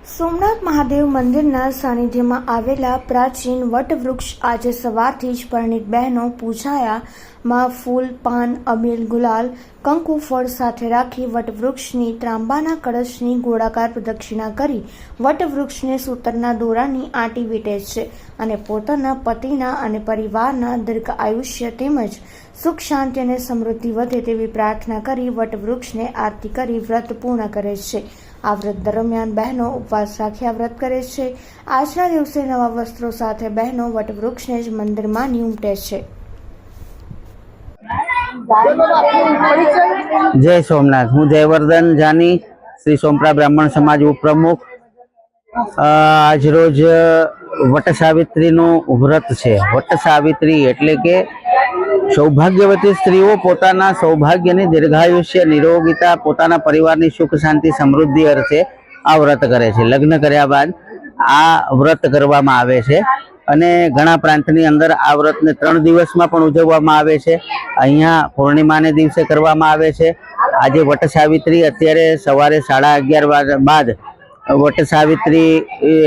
સોમનાથ મહાદેવ મંદિરના સાનિધ્યમાં આવેલા પ્રાચીન વટવૃક્ષ આજે સવારથી જ પરણિત બહેનો પૂજાયા માં ફૂલ, પાન, અબીલ, ગુલાલ, કંકુ, ફળ સાથે રાખી વટવૃક્ષની ત્રાંબાના કળશની ગોળાકાર પ્રદક્ષિણા કરી વટવૃક્ષને સૂતરના દોરાની આંટી વીંટે છે અને પોતાના પતિના અને પરિવારના દીર્ઘ આયુષ્ય તેમજ સુખ, શાંતિ અને સમૃદ્ધિ વધે તેવી પ્રાર્થના કરી વટવૃક્ષને આરતી કરી વ્રત પૂર્ણ કરે છે। આ વ્રત દરમિયાન બહેનો ઉપવાસ રાખી આ વ્રત કરે છે। આજના દિવસે નવા વસ્ત્રો સાથે બહેનો વટવૃક્ષને જ મંદિરમાં ઉમટે છે। जय सोमनाथ। हूँ जयवर्धन जानी, श्री सोमप्रा ब्राह्मण समाज उपप्रमुख। आज रोज वट सावित्री नु व्रत है। वट सावित्री एटले के सौभाग्यवती स्त्रीओ पोताना सौभाग्यनी दीर्घायुष्य, निरोगिता, पोताना परिवारनी सुख, शांति, समृद्धि अर्थे आ व्रत करे छे। लग्न कर्या बाद आ व्रत करवामां आवे छे અને ઘણા પ્રાંતની અંદર આ વ્રતને 3 દિવસમાં પણ ઉજવવામાં આવે છે। અહીંયા પૂર્ણિમાને દિવસે કરવામાં આવે છે। આજે વટ સાવિત્રી અત્યારે સવારે 11:30 બાદ વટ સાવિત્રી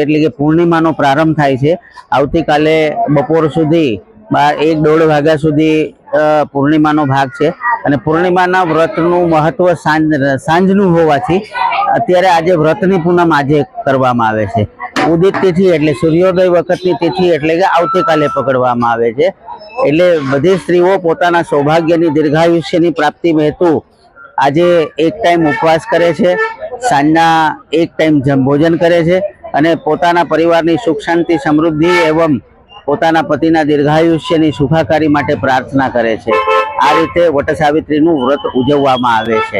એટલે કે પૂર્ણિમાનો પ્રારંભ થાય છે। આવતીકાલે બપોર સુધી 1-1:30 વાગ્યા સુધી પૂર્ણિમાનો ભાગ છે અને પૂર્ણિમાના વ્રતનું મહત્વ સાંજનું હોવાથી અત્યારે આજે વ્રતની પૂનમ આજે કરવામાં આવે છે। ઉદિત તિથિ એટલે સૂર્યોદય વખતની તિથિ એટલે કે આવતીકાલે પકડવામાં આવે છે। એટલે બધી સ્ત્રીઓ પોતાના સૌભાગ્યની દીર્ઘાયુષ્યની પ્રાપ્તિ હેતુ આજે એક ટાઈમ ઉપવાસ કરે છે, સાંજના એક ટાઈમ ભોજન કરે છે અને પોતાના પરિવારની સુખ, શાંતિ, સમૃદ્ધિ એવં પોતાના પતિના દીર્ઘાયુષ્યની સુખાકારી માટે પ્રાર્થના કરે છે। આ રીતે વટ સાવિત્રીનું વ્રત ઉજવવામાં આવે છે।